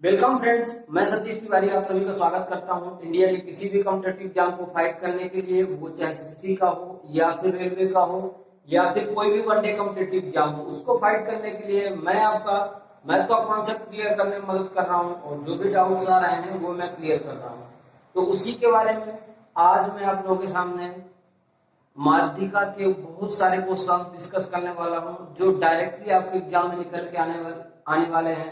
Welcome friends, मैं सतीश तिवारी आप सभी का स्वागत करता हूं। इंडिया के किसी भी कॉम्पिटिटिव एग्जाम को फाइट करने के लिए, वो चाहे एसएससी का हो या फिर रेलवे का हो या फिर कोई भी वनडे कॉम्पिटिटिव एग्जाम हो, उसको फाइट करने के लिए मैं आपका मैथ का कॉन्सेप्ट क्लियर करने में मदद कर रहा हूं और जो भी डाउट्स आ रहे हैं वो मैं क्लियर कर रहा हूं। तो उसी के बारे में आज मैं आप लोगों के सामने माध्यिका के बहुत सारे क्वेश्चन डिस्कस करने वाला हूं जो डायरेक्टली आपके एग्जाम में निकल के आने वाले हैं।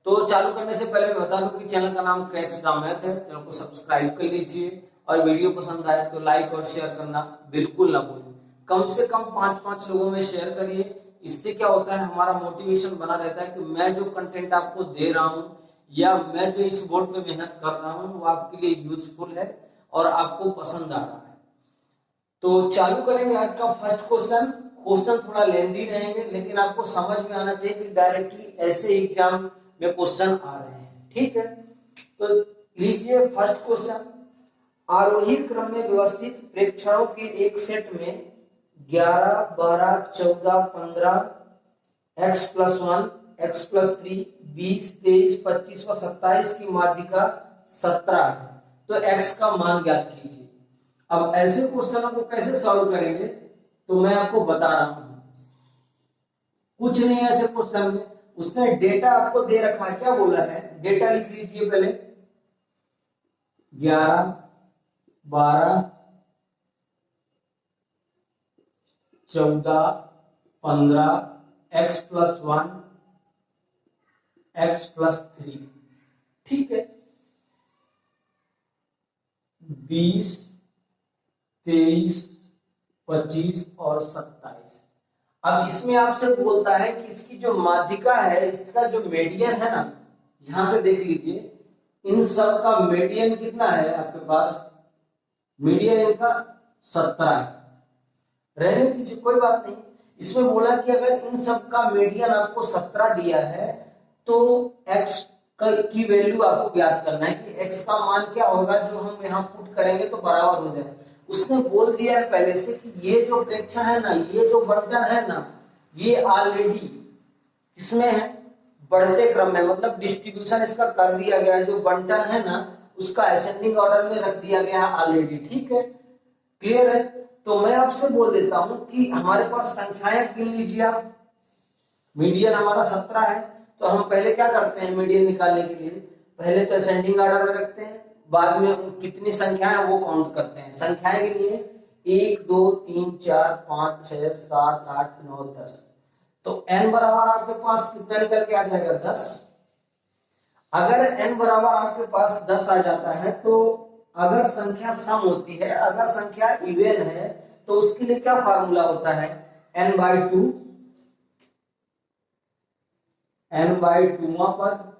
तो चालू करने से पहले मैं बता दूं कि चैनल का नाम कैच द मैथ है। चैनल को सब्सक्राइब कर लीजिए और वीडियो पसंद आए तो लाइक और शेयर करना बिल्कुल ना भूलें। कम से कम 5-5 लोगों में शेयर करिए। इससे क्या होता है, हमारा मोटिवेशन बना रहता है कि मैं जो कंटेंट आपको दे रहा हूं या मैं जो इस बोर्ड पे मेहनत कर रहा हूं वो आपके लिए यूजफुल है और आपको पसंद आ रहा है। तो चालू करेंगे आज का फर्स्ट क्वेश्चन। क्वेश्चन थोड़ा लेंदी रहेंगे लेकिन आपको समझ में आना चाहिए कि डायरेक्टली ऐसे एग्जाम में क्वेश्चन आ रहे हैं, ठीक है। तो लीजिए फर्स्ट क्वेश्चन। आरोही क्रम में व्यवस्थित प्रेक्षणों के एक सेट में 11, 12, 14, 15, x+1, x+3, 20, 23, 25 व 27 की माध्यिका 17 है। तो x का मान ज्ञात कीजिए। अब ऐसे क्वेश्चनों को कैसे सॉल्व करेंगे तो मैं आपको बता रहा हूं। कुछ नहीं है ऐसे क्वेश्चन में, उसने डेटा आपको दे रखा है। क्या बोला है, डेटा लिख लीजिए पहले। 11, 12, 14, 15, x+1, x+3, ठीक है। 20, 23, 25 और 27। अब इसमें आपसे बोलता है कि इसकी जो माध्यिका है, इसका जो मीडियन है ना, यहां से देख लीजिए, इन सब का मीडियन कितना है आपके पास। मीडियन इनका 17 है। रहने दीजिए, कोई बात नहीं। इसमें बोला कि अगर इन सब का मीडियन आपको 17 दिया है तो x की वैल्यू आपको ज्ञात करना है कि x का मान क्या होगा जो हम यहाँ पुट करेंगे तो बराबर हो जाए। उसने बोल दिया है पहले से कि ये जो प्रेक्षण है ना, ये जो बंटन है ना, ये ऑलरेडी इसमें है बढ़ते क्रम में, मतलब डिस्ट्रीब्यूशन इसका कर दिया गया है। जो बंटन है ना उसका असेंडिंग ऑर्डर में रख दिया गया है ऑलरेडी, ठीक है। क्लियर है। तो मैं आपसे बोल देता हूं कि हमारे पास संख्याएं गिन लीजिए आप। मीडियन हमारा 17 है तो हम पहले क्या करते हैं, मीडियन निकालने के लिए पहले तो असेंडिंग ऑर्डर में रखते हैं, बाद में कितनी संख्याएं वो काउंट करते हैं। संख्याएं गिनिए, 1, 2, 3, 4, 5, 6, 7, 8, 9, 10। तो n बराबर आपके पास कितना निकल के आ जाएगा, 10। अगर n बराबर आपके पास 10 आ जाता है तो अगर संख्या सम होती है, अगर संख्या इवन है तो उसके लिए क्या फार्मूला होता है, n/2, n/2 पर।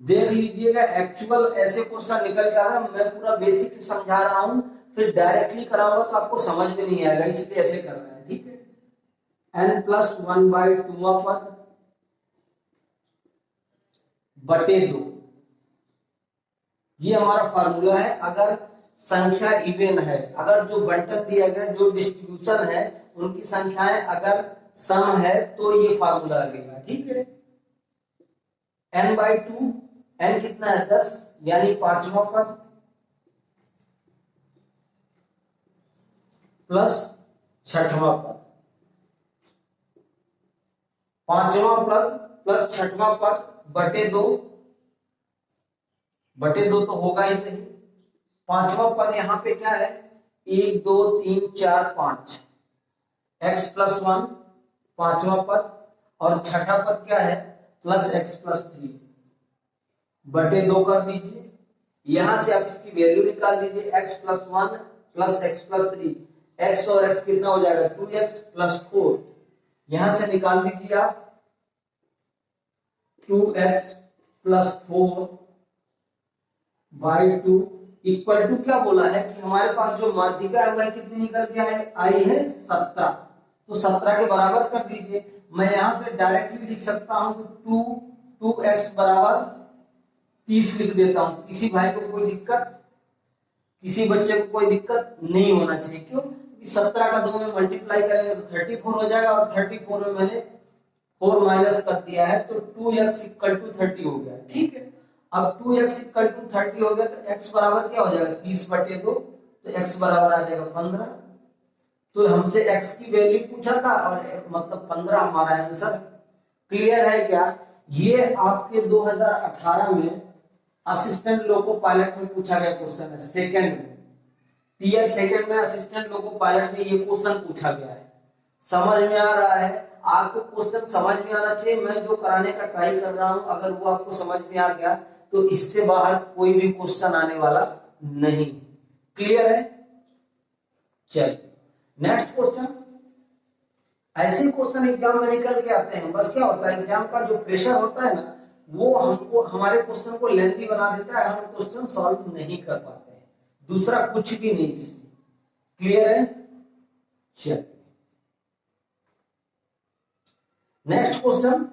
देख लीजिएगा एक्चुअल ऐसे क्वेश्चन निकल के आ रहा है। मैं पूरा बेसिक से समझा रहा हूं, फिर डायरेक्टली कराऊंगा तो आपको समझ में नहीं आएगा, इसलिए ऐसे कर रहे हैं, ठीक है। n+1/2 पर बटे 2, ये हमारा फार्मूला है। अगर संख्या इवन है, अगर जो बंटन दिया गया, जो डिस्ट्रीब्यूशन है, उनकी संख्याएं अगर सम है तो ये फार्मूला लगेगा, ठीक है। n/2, n कितना है, 10, यानी 5वां पद प्लस 6वां पद। 5वां पद प्लस 6वां पद बटे 2, बटे 2 तो होगा ही सही। 5वां पद यहाँ पे क्या है, 1, 2, 3, 4, 5, x+1 5वां पद और 6ठा पद क्या है, प्लस x+3 बटे 2 कर दीजिए। यहां से आप इसकी वैल्यू निकाल दीजिए, x+1 प्लस x+3, x और x कितना हो जाएगा, 2x + 4। यहां से निकाल दीजिए आप 2x + 4/2 इक्वल टू क्या बोला है कि हमारे पास जो माध्यिका है वह कितनी निकल के आई है, 17। तो 17 के बराबर कर दीजिए। मैं यहां से डायरेक्टली लिख सकता हूं कि 2x बराबर 30 लिख देता हूं। किसी भाई को कोई दिक्कत, किसी बच्चे को कोई दिक्कत नहीं होना चाहिए। क्यों, 17 का 2 में मल्टीप्लाई करेंगे तो 34 हो जाएगा और 34 में मैंने 4 माइनस कर दिया है तो 2x इक्वल टू 30 हो गया, ठीक है। अब 2x इक्वल टू 30 हो गया तो x बराबर क्या हो जाएगा 30/2, तो x बराबर आ जाएगा 15। तो हमसे x की वैल्यू पूछा था और मतलब 15 हमारा आंसर। क्लियर है क्या? ये आपके 2018 में असिस्टेंट लोको पायलट में पूछा गया क्वेश्चन है, सेकंड में, टीयर सेकंड में असिस्टेंट लोको पायलट में ये क्वेश्चन पूछा गया है। समझ में आ रहा है? आपको क्वेश्चन समझ में आना चाहिए। मैं जो कराने का ट्राई कर रहा हूं अगर वो आपको समझ में आ गया तो इससे बाहर कोई भी क्वेश्चन आने वाला नहीं। क्लियर है? चलिए नेक्स्ट क्वेश्चन। ऐसे क्वेश्चन एग्जाम में निकल के आते हैं, बस क्या होता है एग्जाम का जो प्रेशर होता है ना वो हमको हमारे क्वेश्चन को लेंथी बना देता है, हम क्वेश्चन सॉल्व नहीं कर पाते हैं, दूसरा कुछ भी नहीं इसमें। क्लियर है? चलिए नेक्स्ट क्वेश्चन।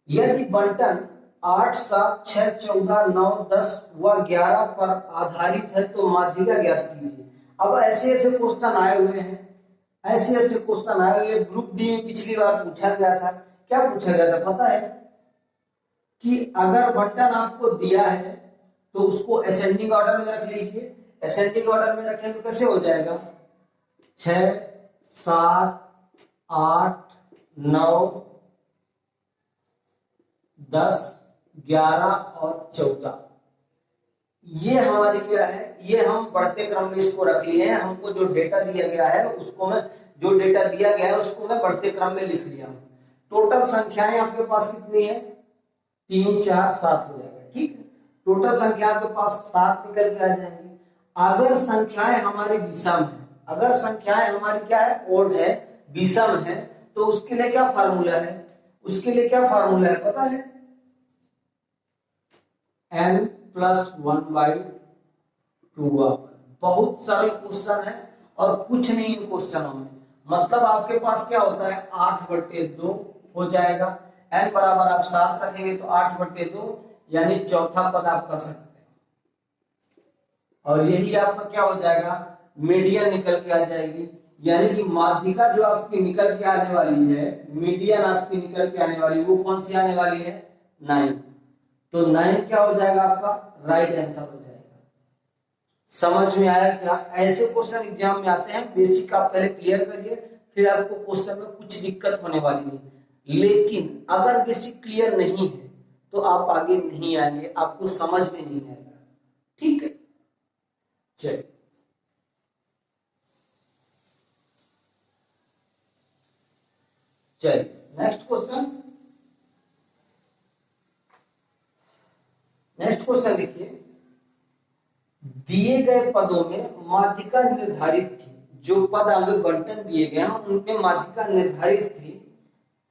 यदि बंटन 8, 7, 6, 14, 9, 10 व 11 पर आधारित है तो माध्यिका ज्ञात कीजिए। अब ऐसे ऐसे क्वेश्चन आए हुए हैं, ऐसे ऐसे क्वेश्चन आए हुए। ग्रुप डी में पिछली बार पूछा गया था, क्या पूछा गया था पता है? कि अगर बंटन आपको दिया है तो उसको असेंडिंग ऑर्डर में रख लीजिए। असेंडिंग ऑर्डर में रखें तो कैसे हो जाएगा 6, 7, 8, 9, 10, 11 और 14। ये हमारी क्या है, ये हम बढ़ते क्रम में इसको रख लिए हैं। हमको जो डेटा दिया गया है उसको मैं जो डेटा दिया गया है उसको मैं बढ़ते क्रम में लिख लिया हूं। टोटल संख्याएं आपके पास कितनी है 3, 4, 7 हो जाएगा, ठीक है। टोटल संख्या आपके पास 7 निकल के आ जाएंगी। अगर संख्याएं हमारी विषम है, अगर संख्याएं हमारी क्या है ओड है, विषम है, तो उसके लिए क्या फार्मूला है, उसके लिए क्या फार्मूला है पता है? n+1/2। बहुत सरल क्वेश्चन है और कुछ नहीं इन क्वेश्चनों में। मतलब आपके पास क्या होता है 8/2 हो जाएगा। n बराबर आप 7 रखेंगे तो 8/2 यानी चौथा पद आप कर सकते हैं। और यही आपका क्या हो जाएगा मीडियन निकल के आ जाएगी। यानी कि माध्यिका जो आपकी निकल के आने वाली है, मीडियन आपकी निकल के आने वाली वो कौन सी आने वाली है 9। तो 9 क्या हो जाएगा आपका राइट आंसर हो जाएगा। समझ में आया क्या? ऐसे क्वेश्चन एग्जाम में आते हैं, बेसिक आप पहले क्लियर करिए, फिर आपको क्वेश्चन में कुछ दिक्कत होने वाली नहीं। लेकिन अगर बेसिक क्लियर नहीं है तो आप आगे नहीं आएंगे, आपको समझ में नहीं आएगा, ठीक है। चलिए नेक्स्ट क्वेश्चन। नेक्स्ट क्वेश्चन देखिए, दिए गए पदों में माध्यिका निर्धारित थी। जो पद आगे बंटन दिए गए हैं उनमें माध्यिका निर्धारित थी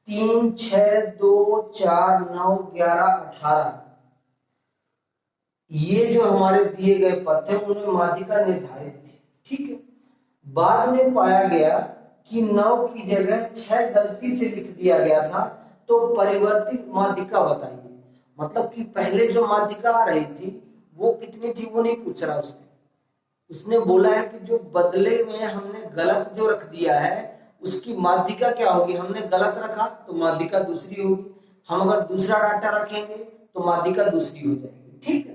3, 6, 2, 4, 9, 11, 18। ये जो हमारे दिए गए पद थे उनमें माध्यिका निर्धारित थी, ठीक है। बाद में पाया गया कि 9 की जगह 6 गलती से लिख दिया गया था, तो परिवर्तित माध्यिका बताइए। मतलब कि पहले जो माध्यिका आ रही थी वो कितनी थी वो नहीं पूछ रहा उसने बोला है कि जो बदले में हमने गलत जो रख दिया है उसकी माध्यिका क्या होगी। हमने गलत रखा तो माध्यिका दूसरी होगी, हम अगर दूसरा डाटा रखेंगे तो माध्यिका दूसरी हो जाएगी, ठीक है।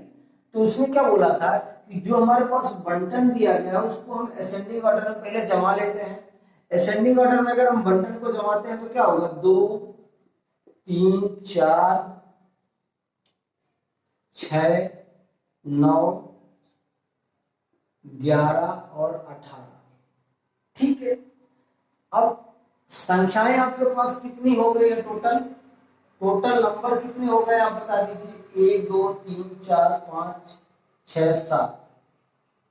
तो उसने क्या बोला था कि जो हमारे पास बंटन दिया गया उसको हम असेंडिंग ऑर्डर में पहले जमा लेते हैं। असेंडिंग ऑर्डर में अगर हम बंटन को जमाते हैं तो क्या होगा 2, 3, 4, 6, 9, 11 और 18, ठीक है। अब संख्याएं आपके पास कितनी हो गई है टोटल नंबर कितने हो गए आप बता दीजिए। 1, 2, 3, 4, 5, 6, 7,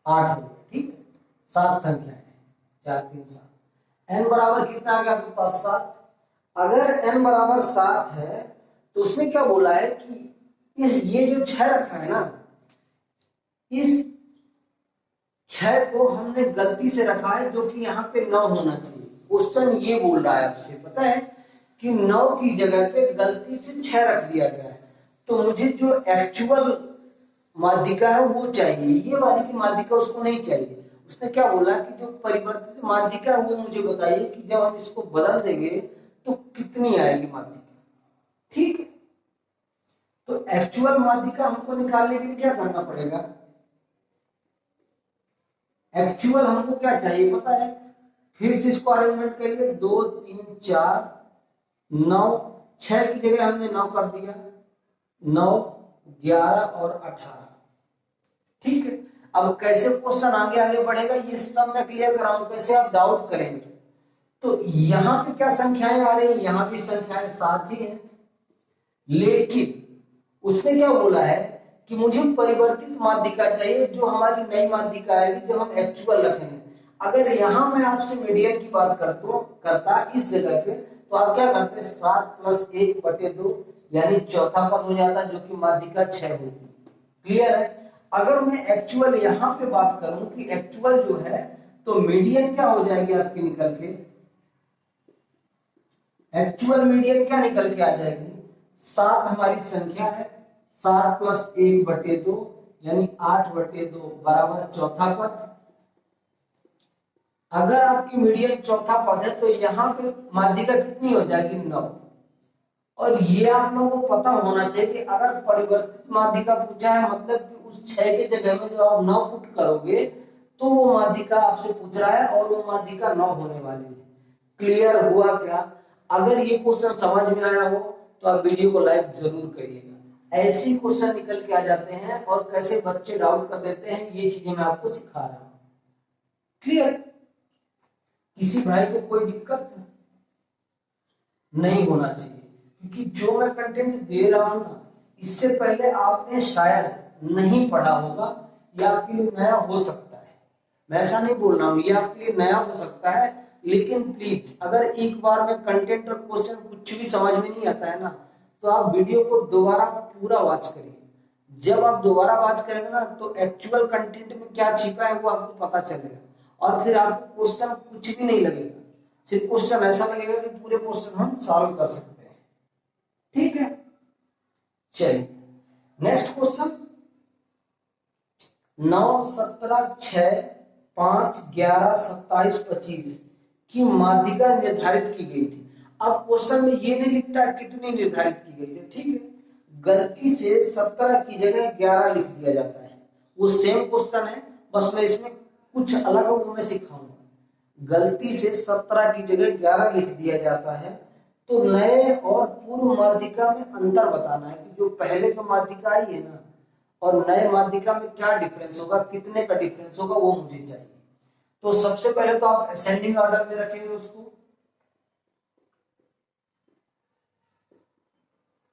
8 हो गए, ठीक है। 7 संख्याएं 4, 3, 7। n बराबर कितना आ गया आपके पास 7। अगर n बराबर 7 है तो उसने क्या बोला है कि ये जो 6 रखा है ना, इस 6 को हमने गलती से रखा है जो कि यहाँ पे 9 होना चाहिए। क्वेश्चन ये बोल रहा है आपसे पता है कि 9 की जगह पे गलती से 6 रख दिया गया है। तो मुझे जो एक्चुअल माध्यिका है वो चाहिए, ये वाली की माध्यिका उसको नहीं चाहिए। उसने क्या बोला कि जो परिवर्तित माध्यिका है वो मुझे बताइए कि जब हम इसको बदल देंगे तो कितनी आएगी माध्यिका। ठीक है, तो एक्चुअल माध्यिका हमको निकालने के लिए क्या करना पड़ेगा, एक्चुअल हमको क्या चाहिए पता है, फिर से इसको अरेंजमेंट करिए, 2 3 4 9, 6 की जगह हमने 9 कर दिया, 9 11 और 18। ठीक है, अब कैसे क्वेश्चन आगे आगे बढ़ेगा ये सब मैं क्लियर कराऊं, कैसे आप डाउट करेंगे। तो यहाँ पे क्या संख्याएं आ रही है, यहाँ भी संख्याएं 7 ही है, लेकिन उसने क्या बोला है कि मुझे परिवर्तित माध्यिका चाहिए, जो हमारी नई माध्यिका आएगी, जो हम एक्चुअल रखेंगे। अगर यहाँ मैं आपसे मीडियन की बात करता इस जगह पे, तो आप क्या करते, 7 + 1/2 यानी चौथा पद हो जाता, जो कि माध्यिका 6 होती। क्लियर है। अगर मैं एक्चुअल यहाँ पे बात करूं कि एक्चुअल जो है, तो मीडियन क्या हो जाएगी आपकी निकल के, एक्चुअल मीडियन क्या निकल के आ जाएगी, 7 हमारी संख्या है, 7 + 1/2 यानी 8/2 बराबर चौथा पद। अगर आपकी मीडियन चौथा पद है तो यहाँ पे माध्यिका कितनी हो जाएगी, 9। और ये आप लोगों को पता होना चाहिए कि अगर परिवर्तित माध्यिका पूछा है, मतलब कि उस 6 के जगह में जो आप 9 पुट करोगे, तो वो माध्यिका आपसे पूछ रहा है और वो माध्यिका 9 होने वाली है। क्लियर हुआ क्या। अगर ये क्वेश्चन समझ में आया हो तो आप वीडियो को लाइक जरूर करिएगा। ऐसे ही क्वेश्चन निकल के आ जाते हैं और कैसे बच्चे डाउट कर देते हैं, ये चीजें मैं आपको सिखा रहा हूं। क्लियर, किसी भाई को कोई दिक्कत नहीं होना चाहिए, क्योंकि जो मैं कंटेंट दे रहा हूं ना, इससे पहले आपने शायद नहीं पढ़ा होगा, या आपके लिए नया हो सकता है। मैं ऐसा नहीं बोल रहा हूं ये आपके लिए नया हो सकता है, लेकिन प्लीज अगर एक बार में कंटेंट और क्वेश्चन कुछ भी समझ में नहीं आता है ना, तो आप वीडियो को दोबारा पूरा वॉच करिए। जब आप दोबारा वॉच करेंगे ना, तो एक्चुअल कंटेंट में क्या छिपा है वो आपको पता चलेगा, और फिर आपको क्वेश्चन कुछ भी नहीं लगेगा, सिर्फ क्वेश्चन ऐसा लगेगा कि पूरे क्वेश्चन हम सॉल्व कर सकते हैं। ठीक है, चलिए नेक्स्ट क्वेश्चन, 9 17 6 5 11 27 25 की माध्यिका निर्धारित की गई थी। अब क्वेश्चन में ये नहीं लिखता कितनी निर्धारित की गई है, ठीक है, गलती से 17 की जगह 11 लिख दिया जाता है। वो सेम क्वेश्चन है, बस मैं इसमें कुछ अलग वो मैं सिखाऊंगा। गलती से 17 की जगह 11 लिख दिया जाता है, तो नए और पूर्व माध्यिका में अंतर बताना है कि जो पहले जो माध्यिका आई है ना और नए माध्यिका में क्या डिफरेंस होगा, कितने का डिफरेंस होगा, वो मुझे चाहिए। तो सबसे पहले तो आप असेंडिंग ऑर्डर में रखेंगे उसको,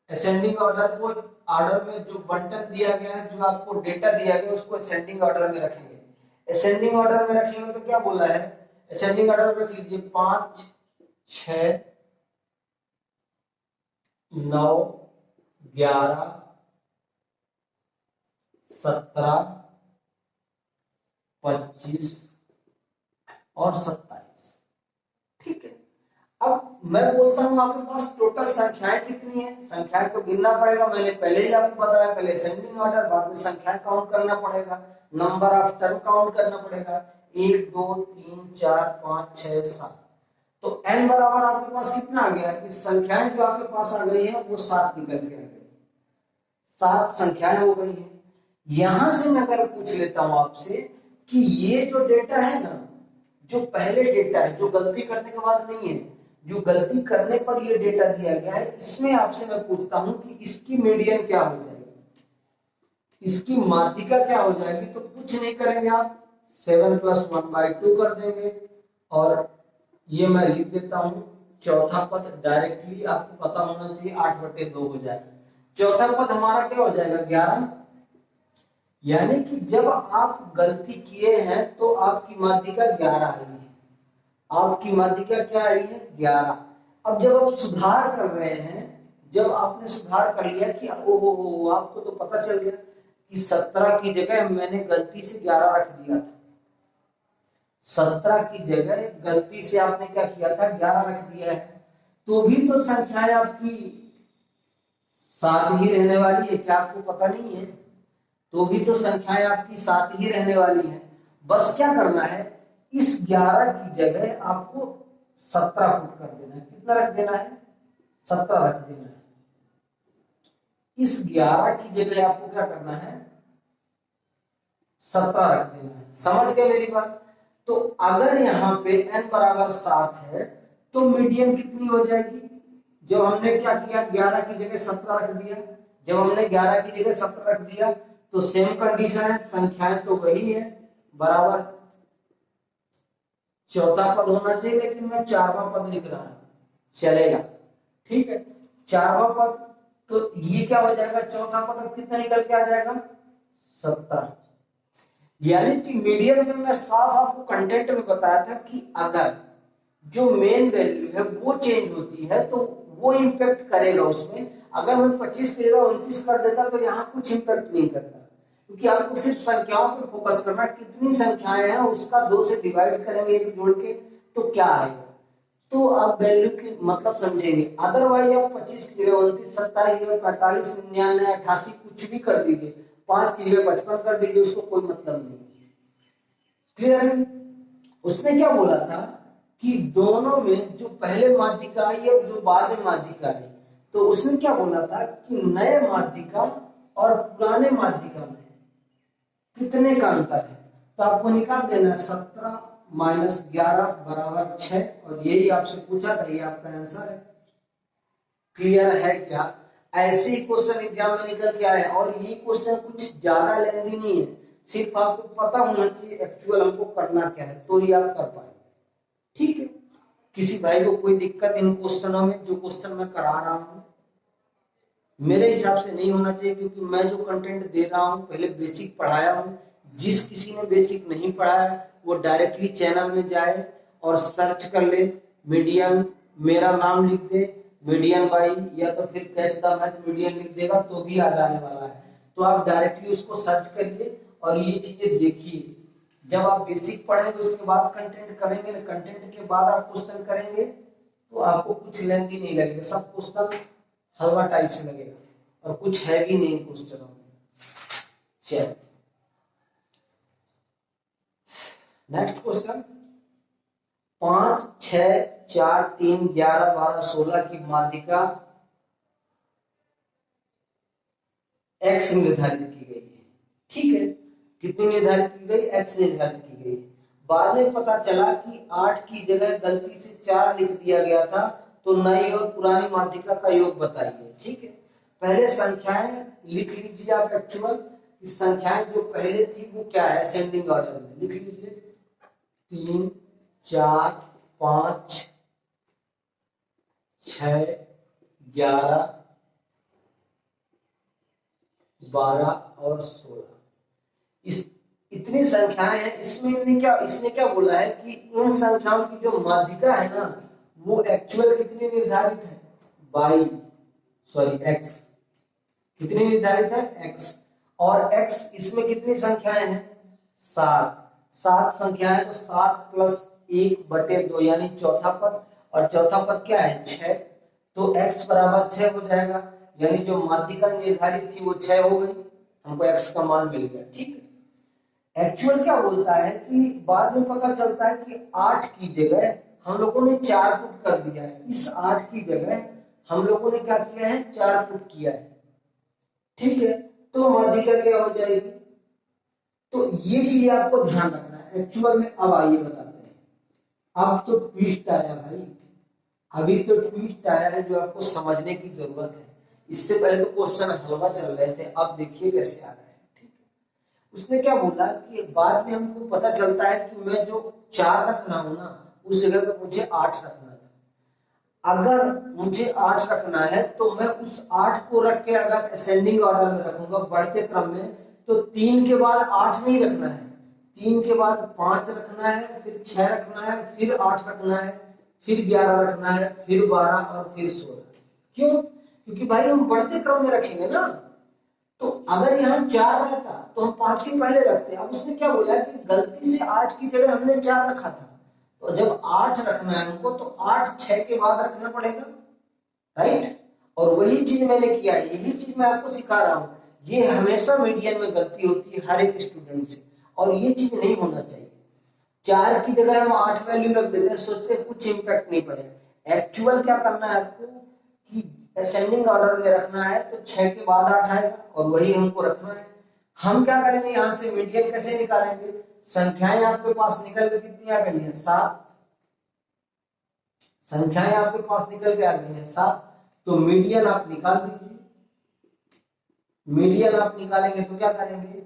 असेंडिंग ऑर्डर को, ऑर्डर में जो बंटन दिया गया है, जो आपको डेटा दिया गया उसको असेंडिंग ऑर्डर में रखेंगे। असेंडिंग ऑर्डर में रखेंगे तो क्या बोला है, असेंडिंग ऑर्डर में रख लीजिए 5 6 9 11 17 25 और 27। ठीक है, अब मैं बोलता हूं आपके पास टोटल संख्याएं कितनी है, संख्याएं तो गिनना पड़ेगा, मैंने पहले ही आपको बताया, पहले असेंडिंग ऑर्डर, बाद में संख्याएं काउंट करना पड़ेगा, नंबर ऑफ टर्म काउंट करना पड़ेगा, 1 2 3 4 5 6 7। तो n बराबर आपके पास कितना आ गया कि संख्याएं जो आपके पास आ गई है वो 7 निकल के आ गई, 7 संख्याएं हो गई है। यहां से मैं अगर पूछ लेता हूं आपसे कि ये जो डेटा है ना, जो पहले डेटा है, जो गलती करने के बाद नहीं है, जो गलती करने पर ये डेटा दिया गया है, इसमें आपसे मैं पूछता हूं कि इसकी मीडियन क्या हो जाएगी, इसकी माध्यिका क्या हो जाएगी। तो कुछ नहीं करेंगे आप, 7 + 1/2 कर देंगे, और ये मैं लिख देता हूं चौथा पद डायरेक्टली, आपको पता होना चाहिए 8/2 हो जाएगा। चौथा पद हमारा क्या हो जाएगा, 11, यानी कि जब आप गलती किए हैं तो आपकी माध्यिका 11 आई है, आपकी माध्यिका क्या आई है, 11। अब जब आप सुधार कर रहे हैं, जब आपने सुधार कर लिया कि ओहो, आपको तो पता चल गया कि 17 की जगह मैंने गलती से 11 रख दिया था, 17 की जगह गलती से आपने क्या किया था, 11 रख दिया है, तो भी तो संख्याएं आपकी 7 ही रहने वाली है, क्या आपको पता नहीं है, तो भी तो संख्याएं आपकी 7 ही रहने वाली है। बस क्या करना है, इस 11 की जगह आपको 17 पुट कर देना है, कितना रख देना है, 17 रख देना है। इस 11 की जगह आपको क्या करना है, 17 रख देना है। समझ गए मेरी बात? तो अगर यहाँ पे n बराबर 7 है तो मीडियन कितनी हो जाएगी? जब हमने क्या किया, 11 की जगह 17 रख दिया। जब हमने 11 की जगह 17 रख दिया तो सेम कंडीशन है, संख्याएं तो वही है, बराबर चौथा पद होना चाहिए, लेकिन मैं 4वां पद लिख रहा हूं, चलेगा? ठीक है, 4वां पद, तो ये क्या हो जाएगा, चौथा पद अब कितना निकल के आ जाएगा, 17। यानी कि मीडियन में मैं साफ आपको कंटेंट में बताया था कि अगर जो मेन वैल्यू है वो चेंज होती है तो वो इंपैक्ट करेगा उसमें। अगर मैं 25 की जगह 29 कर देता तो यहाँ कुछ इंपैक्ट नहीं करता, क्योंकि आपको सिर्फ संख्याओं पे फोकस करना, कितनी संख्याएं हैं उसका 2 से डिवाइड करेंगे एक जोड़ के तो क्या आएगा, तो आप वैल्यू की मतलब समझेंगे। अदरवाइज आप 25 की जगह 29, 27, 45, 99, 88 कुछ भी कर दीजिए, 5 की जगह 55 कर दीजिए, उसको कोई मतलब नहीं। क्लियर है? उसने क्या बोला था कि दोनों में जो पहले माध्यिका आई और जो बाद में माध्यिका आई, तो उसने क्या बोला था कि नए माध्यिका और पुराने माध्यिका में कितने का अंतर है, तो आपको निकाल देना 17 माइनस 11 बराबर 6, और यही आपसे पूछा था, ये आपका आंसर है। क्लियर है क्या? ऐसे ही क्वेश्चन एग्जाम में निकल के आए, और ये क्वेश्चन कुछ ज्यादा लेंदी नहीं है, सिर्फ आपको पता होना चाहिए एक्चुअल हमको करना क्या है, तो ही आप कर पाएंगे। ठीक है, किसी भाई को कोई दिक्कत इन क्वेश्चनों में, जो क्वेश्चन मैं करा रहा हूं मेरे हिसाब से नहीं होना चाहिए, क्योंकि मैं जो कंटेंट दे रहा हूं पहले बेसिक पढ़ाया हूं। जिस किसी ने बेसिक नहीं पढ़ाया वो डायरेक्टली चैनल में जाए और सर्च कर ले, मीडियन, मेरा नाम लिख दे, मीडियन बाई, या तो फिर कैच द मैथ मीडियन लिख देगा तो भी आ जाने वाला है। तो आप डायरेक्टली उसको सर्च करिए और ये चीजें देखिए। जब आप बेसिक पढ़ेंगे उसके बाद कंटेंट करेंगे, कंटेंट के बाद आप क्वेश्चन करेंगे, तो आपको कुछ लेंदी नहीं लगेगा, सब क्वेश्चन हलवा टाइप से लगेगा और कुछ है भी नहीं क्वेश्चनों में। चलिए नेक्स्ट क्वेश्चन, 5, 6, 4, 3, 11, 12, 16 की माध्यिका x निर्धारित की गई है। ठीक है, कितनी निर्धारित की गई, x निर्धारित की गई है। बाद में पता चला कि 8 की जगह गलती से 4 लिख दिया गया था, तो नई और पुरानी माध्यिका का योग बताइए। ठीक है, पहले संख्याएं लिख लीजिए आप एक्चुअल, इस संख्याएं जो पहले थी वो क्या है, असेंडिंग ऑर्डर में लिख लीजिए, 3, 4, 5, 6, 11, 12 और 16, इस इतनी संख्याएं हैं। इसने क्या बोला है कि इन संख्याओं की जो माध्यिका है ना वो एक्चुअल कितनी निर्धारित है, x कितनी निर्धारित है, x, और x इसमें कितनी संख्याएं हैं, 7 संख्याएं, तो 7 प्लस 1/2 यानी चौथा पद, और चौथा पद क्या है, 6, तो x बराबर 6 हो जाएगा, यानी जो माध्यिका निर्धारित थी वो 6 हो गई, हमको x का मान मिल गया। ठीक है, एक्चुअल क्या बोलता है कि बाद में पता चलता है कि 8 की जगह हम लोगों ने 4 पुट कर दिया है, इस 8 की जगह हम लोगों ने क्या किया है, 4 पुट किया है। ठीक है, तो माध्यिका क्या हो जाएगी, तो ये चीज आपको ध्यान रखना है एक्चुअल में। अब आइए बताते हैं, अब तो ट्विस्ट आया भाई, अभी तो ट्विस्ट आया है जो आपको समझने की जरूरत है। इससे पहले तो क्वेश्चन हलवा चल रहे थे, अब देखिए कैसे आ रहा है। उसने क्या बोला कि बाद में हमको पता चलता है कि मैं जो 4 रख रहा हूं ना उस जगह पे मुझे 8 रखना था। अगर मुझे 8 रखना है तो मैं उस 8 को रख के अगर असेंडिंग ऑर्डर में रखूंगा, बढ़ते क्रम में, तो 3 के बाद 8 नहीं रखना है, 3 के बाद 5 रखना है, फिर 6 रखना है, फिर 8 रखना है, फिर 11 रखना है, फिर 12 और फिर 16। क्यों? क्योंकि भाई हम बढ़ते क्रम में रखेंगे ना, तो अगर यहाँ 4 रहता तो हम 5 के पहले रखते। अब उसने क्या बोला कि गलती से 8 की जगह हमने 4 रखा था, तो जब 8 रखना है हमको तो 8 6 के बाद रखना पड़ेगा, राइट। और वही चीज मैंने किया, यही चीज मैं आपको सिखा रहा हूं। ये हमेशा मीडियन में गलती होती है हर एक स्टूडेंट से, और ये चीज नहीं होना चाहिए। 4 की जगह हम 8 वैल्यू रख देते हैं, सोचते हैं कुछ इंपैक्ट नहीं पड़ेगा। एक्चुअल क्या करना है आपको कि असेंडिंग ऑर्डर में रखना है तो 6 के बाद 8 आएगा और वही हमको रखना है। हम क्या करेंगे, यहां से मीडियन कैसे निकालेंगे, संख्याएं आपके पास निकल के कितनी आ गई है 7, संख्याएं आपके पास निकल के आ गई है 7, तो मीडियन आप निकाल दीजिए। मीडियन आप निकालेंगे तो क्या करेंगे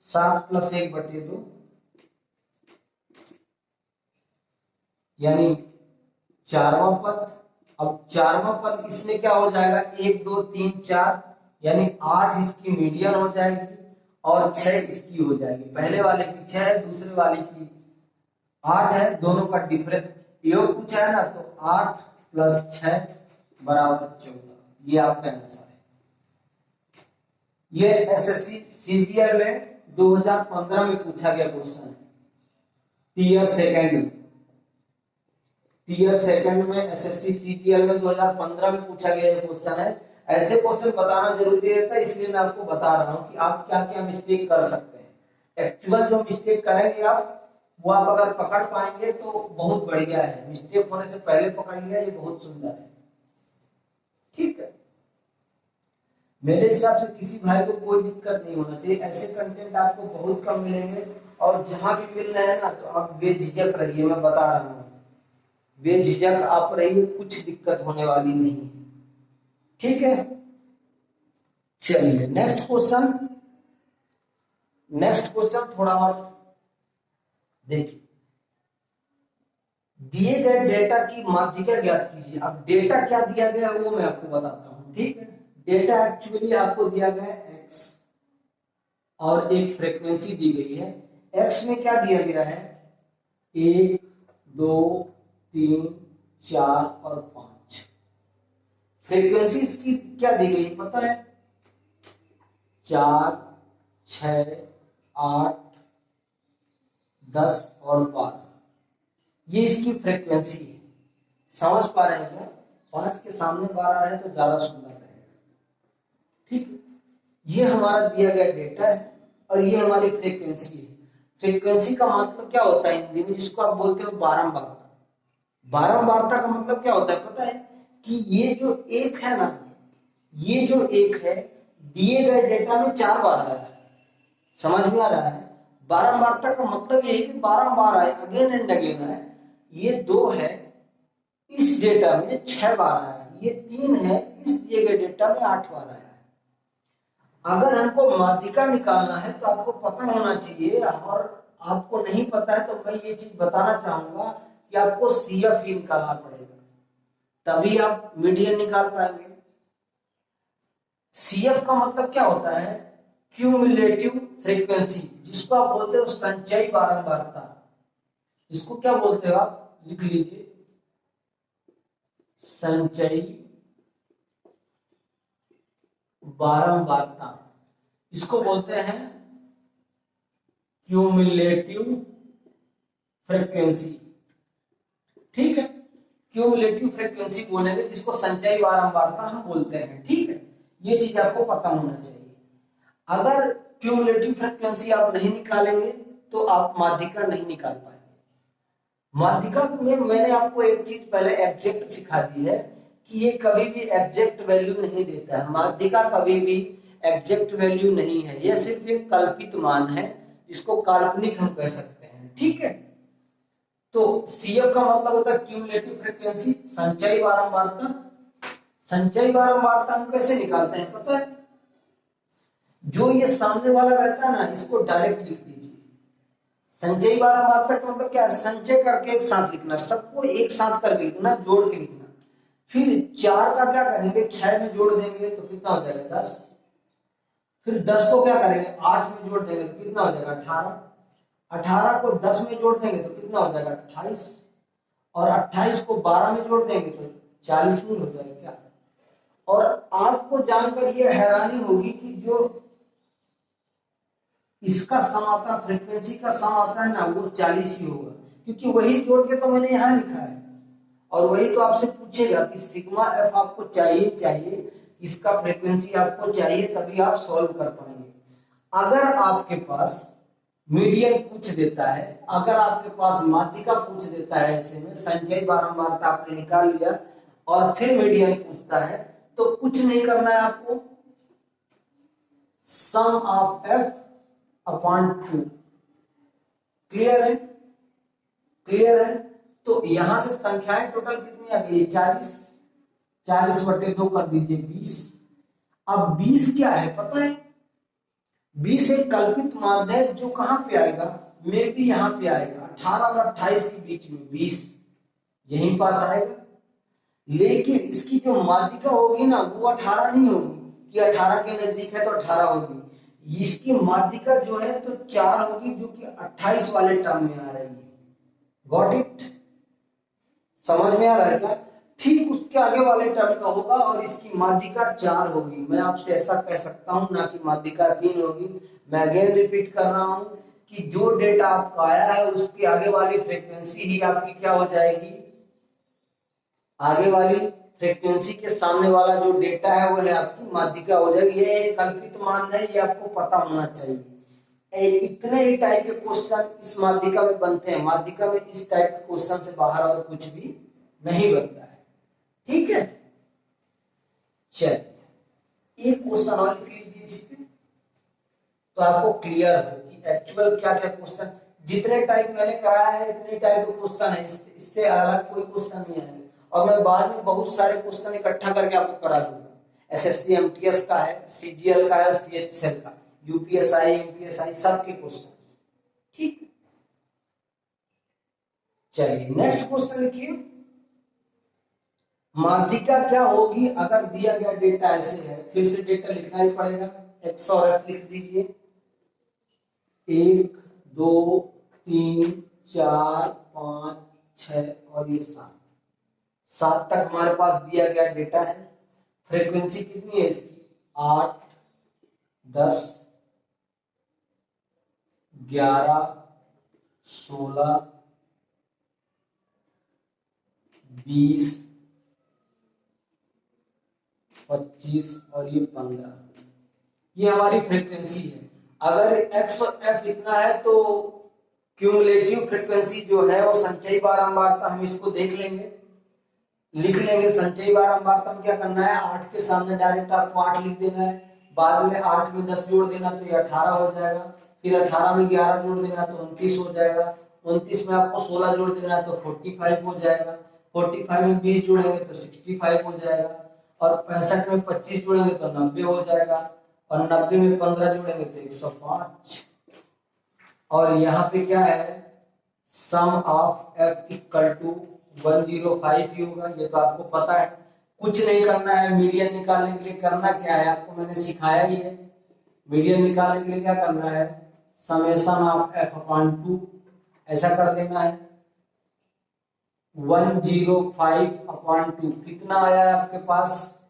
7 + 1/2 यानी 4वां पद। अब 4वां पद इसमें क्या हो जाएगा 1 2 3 4 यानी 8 इसकी मीडियन हो जाएगी और 6 इसकी हो जाएगी। पहले वाले की 6 है, दूसरे वाले की 8 है, दोनों का डिफरेंस योग पूछा है ना, तो 8 + 6 = 14। ये आपका आंसर है। ये एसएससी सीजीएल में 2015 में पूछा गया क्वेश्चन है, टीयर सेकंड में एसएससी सीजीएल में 2015 में पूछा गया क्वेश्चन है। ऐसे क्वेश्चन बताना जरूरी रहता है, इसलिए मैं आपको बता रहा हूं कि आप क्या क्या मिस्टेक कर सकते हैं। एक्चुअल जो मिस्टेक करेंगे आप, वो आप अगर पकड़ पाएंगे तो बहुत बढ़िया है। मिस्टेक होने से पहले पकड़ लिया, ये बहुत सुंदर है। ठीक है, मेरे हिसाब से किसी भाई को कोई दिक्कत नहीं होना चाहिए। ऐसे कंटेंट आपको बहुत कम मिलेंगे और जहां भी मिल रहे हैं ना, तो आप बेझिझक रहिए। मैं बता रहा हूं, बेझिझक आप रहिए, कुछ दिक्कत होने वाली नहीं। ठीक है, चलिए नेक्स्ट क्वेश्चन थोड़ा और देखिए। दिए गए डेटा की माध्यिका ज्ञात कीजिए। अब डेटा क्या दिया गया है वो मैं आपको बताता हूं। ठीक है, डेटा एक्चुअली आपको दिया गया है x और एक फ्रीक्वेंसी दी गई है। x में क्या दिया गया है 1 2 3 4 और 5। फ्रीक्वेंसी इसकी क्या दी गई पता है 4 6 8 10 और 12। ये इसकी फ्रीक्वेंसी है। समझ पा रहे हैं क्या? 5 के सामने 12 रहे तो ज्यादा सुंदर रहेगा। ठीक है, ये हमारा दिया गया डेटा है और ये हमारी फ्रीक्वेंसी है। फ्रीक्वेंसी का मतलब क्या होता है हिंदी में, जिसको आप बोलते हो बारंबारता। बारंबारता का मतलब क्या होता है पता है कि ये जो एक है ना, ये जो एक है दिए गए डेटा में 4 बार आया है। समझ में आ रहा है? बारंबारता का मतलब यही कि बारंबार आए, अगेन एंड अगेन आए। ये 2 है, इस डेटा में 6 बार आया है। ये 3 है, इस दिए गए डेटा में 8 बार आया है। अगर हमको माध्यिका निकालना है तो आपको पता होना चाहिए, और आपको नहीं पता है तो मैं ये चीज बताना चाहूंगा कि आपको CF ही निकालना पड़ेगा, तभी आप मीडियन निकाल पाएंगे। CF का मतलब क्या होता है क्यूमुलेटिव फ्रीक्वेंसी, जिसको आप बोलते हो संचयी बारंबारता। इसको क्या बोलते हो आप, लिख लीजिए संचयी बारंबारता। इसको बोलते हैं क्यूमुलेटिव फ्रीक्वेंसी। ठीक है, क्यूमुलेटिव फ्रीक्वेंसी बोलेंगे, जिसको संचयी बारंबारता हम बोलते हैं। ठीक है, ये चीज आपको पता होना चाहिए। अगर क्यूमुलेटिव फ्रीक्वेंसी आप नहीं निकालेंगे तो आप माध्यिका नहीं निकाल पाएंगे। माध्यिका में मैंने आपको एक चीज पहले एग्जैक्ट सिखा दी है कि ये कभी भी एग्जैक्ट वैल्यू नहीं देता है। माध्यिका कभी भी एग्जैक्ट वैल्यू नहीं है, यह सिर्फ एक कल्पित मान है, इसको काल्पनिक हम कह सकते हैं। ठीक है, तो CF का मतलब होता है क्यूमुलेटिव फ्रीक्वेंसी, संचयी बारंबारता। संचयी बारंबारता हम कैसे निकालते हैं पता है, जो ये सामने वाला रहता है ना, इसको डायरेक्ट लिख दीजिए। संचयी बारंबारता का मतलब क्या है, संचय करके एक साथ लिखना, सबको एक साथ करके लिखना, जोड़ के लिखना। फिर 4 का क्या करेंगे 6 में जोड़ देंगे तो कितना हो जाएगा 10। फिर 10 को क्या करेंगे 8 में जोड़ देंगे तो कितना हो जाएगा 18। 18 को 10 में जोड़ देंगे तो कितना हो जाएगा 28। और 28 को 12 में जोड़ देंगे तो 40 नहीं हो जाएगा क्या। और आपको जानकर ये हैरानी होगी कि जो इसका सम आता है, फ्रीक्वेंसी का सम आता है ना, वो 40 ही होगा, क्योंकि वही जोड़ के तो मैंने यहां लिखा है। और वही तो आपसे पूछेगा कि सिग्मा एफ आपको चाहिए, इसका फ्रीक्वेंसी आपको चाहिए, तभी आप सॉल्व कर पाएंगे। अगर आपके पास मीडियन पूछ देता है, अगर आपके पास माध्यिका पूछ देता है, ऐसे में संचयी बारंबारता आपने निकाल लिया और फिर मीडियन पूछता है, तो कुछ नहीं करना है आपको, सम ऑफ f अपॉन 2। क्लियर है? क्लियर है? तो यहां से संख्याएं टोटल कितनी आ गई? 40। 40 बटे 2 कर दीजिए 20। अब 20 क्या है पता है? 20 एक कल्पित माध्य है जो कहां पे आएगा? में भी यहां पे आएगा, 18 और 28 के बीच में 20 यहीं पास आएगा। लेकिन इसकी जो माध्यिका होगी ना वो 18 नहीं होगी कि 18 के नजदीक है तो 18 होगी। इसकी माध्यिका जो है तो 4 होगी जो कि 28 वाले टर्म में आ रही है। Got it? समझ में आ रहा है क्या? ठीक उसके आगे वाले टर्म का होगा और इसकी माध्यिका 4 होगी। मैं आपसे ऐसा कह सकता हूं ना कि माध्यिका 3 होगी। मैं अगेन रिपीट कर रहा हूं कि जो डेटा आपका आया है उसके आगे वाली फ्रीक्वेंसी ही आपकी क्या हो जाएगी? आगे वाली फ्रीक्वेंसी के सामने वाला जो डेटा है वो है आपकी माध्यिका हो जाएगी। ये एक कल्पित मान है, ये आपको पता होना चाहिए। इतने ही टाइप के क्वेश्चन इस माध्यिका में बनते हैं। माध्यिका में इस टाइप के क्वेश्चन से बाहर और कुछ भी नहीं बनता है। ठीक है, चलिए एक क्वेश्चन और लिख लीजिए इसी पे, तो आपको क्लियर हो कि एक्चुअल क्या क्या क्वेश्चन, जितने टाइप मैंने कराया है इतने टाइप के क्वेश्चन है, इससे अलग कोई क्वेश्चन नहीं है। और मैं बाद में बहुत सारे क्वेश्चन इकट्ठा करके आपको करा दूंगा। एसएससी एमटीएस का है, सीजीएल का है, सीएचएसएल का, यूपीएसआई एमपीएसआई सबके क्वेश्चन। ठीक, चलिए नेक्स्ट क्वेश्चन लिखिए। माध्यिका क्या होगी अगर दिया गया डेटा ऐसे है? फिर से डेटा लिखना ही पड़ेगा। एक्स और एफ लिख दीजिए। 1 2 3 4 5 6 और ये 7 तक हमारे पास दिया गया डेटा है। फ्रीक्वेंसी कितनी है इसकी? 8 10 11 16 20 25 और ये 15, ये हमारी फ्रीक्वेंसी है। अगर एक्स और एफ लिखना है तो क्यूमुलेटिव फ्रीक्वेंसी जो है वो संचयी बारंबारता, हम इसको देख लेंगे, लिख लेंगे। संचयी बारंबारता में क्या करना है? 8 के सामने डायरेक्ट आपको 8 लिख देना है। बाद में 8 में 10 जोड़ देना तो ये 18 हो जाएगा। फिर 18 में 11 जोड़ देना तो 29 हो जाएगा। 29 में आपको 16 जोड़ देना है तो 45 हो जाएगा। 45 में 20 जोड़ेंगे तो 65 हो जाएगा। और 65 में 25 जोड़ेंगे तो 90 हो जाएगा। और 90 में 15 जोड़ेंगे तो 105। और यहाँ पे क्या है? सम ऑफ एफ इक्वल टू 105 ही होगा। ये तो आपको पता है। कुछ नहीं करना है। मीडियन निकालने के लिए करना क्या है आपको मैंने सिखाया ही है। मीडियन निकालने के लिए क्या करना है? समेशन ऑफ एफ अपॉन 2 ऐसा कर देना है। 105 अपॉन 2 कितना आया है आपके पास?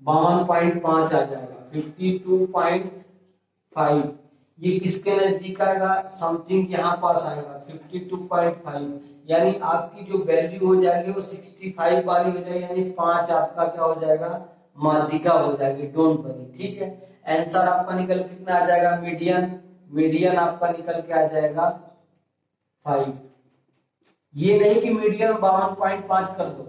52.5 आ जाएगा। 52.5 ये किसके नजदीक आएगा? समथिंग यहाँ पास आएगा 52.5, यानी आपकी जो वैल्यू हो जाएगी वो 65 वाली हो जाएगी, यानी 5 आपका क्या हो जाएगा? माध्यिका हो जाएगी। डोंट वरी, ठीक है। आंसर आपका निकल कितना आ जाएगा? मीडियन आपका निकल के आ जाएगा 5। ये नहीं कि मीडियन 52.5 कर दो,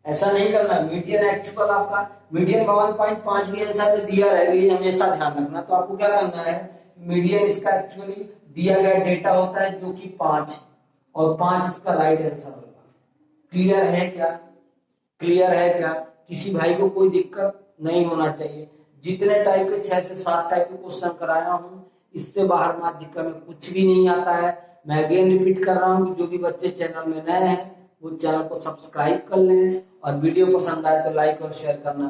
ऐसा नहीं करना। मीडियन एक्चुअल आपका मीडियन 52.5 भी आंसर में दिया रहेगा, ये हमेशा ध्यान रखना। तो आपको क्या करना है? मीडियन इसका एक्चुअली दिया गया डेटा होता है जो कि 5 है, और 5 इसका राइट आंसर होगा। क्लियर है क्या? क्लियर है क्या? किसी भाई को कोई दिक्कत नहीं होना चाहिए। जितने टाइप के 6 से 7 टाइप के क्वेश्चन कराया हूं, इससे बाहर माध्यिका में कुछ भी नहीं आता है। मैं अगेन रिपीट कर रहा हूं कि जो भी बच्चे चैनल में नए हैं वो चैनल को सब्सक्राइब कर लें, और वीडियो पसंद आए तो लाइक और शेयर करना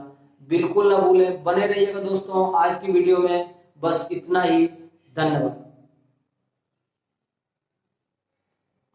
बिल्कुल ना भूलें। बने रहिएगा दोस्तों। आज की वीडियो में बस इतना ही। धन्यवाद।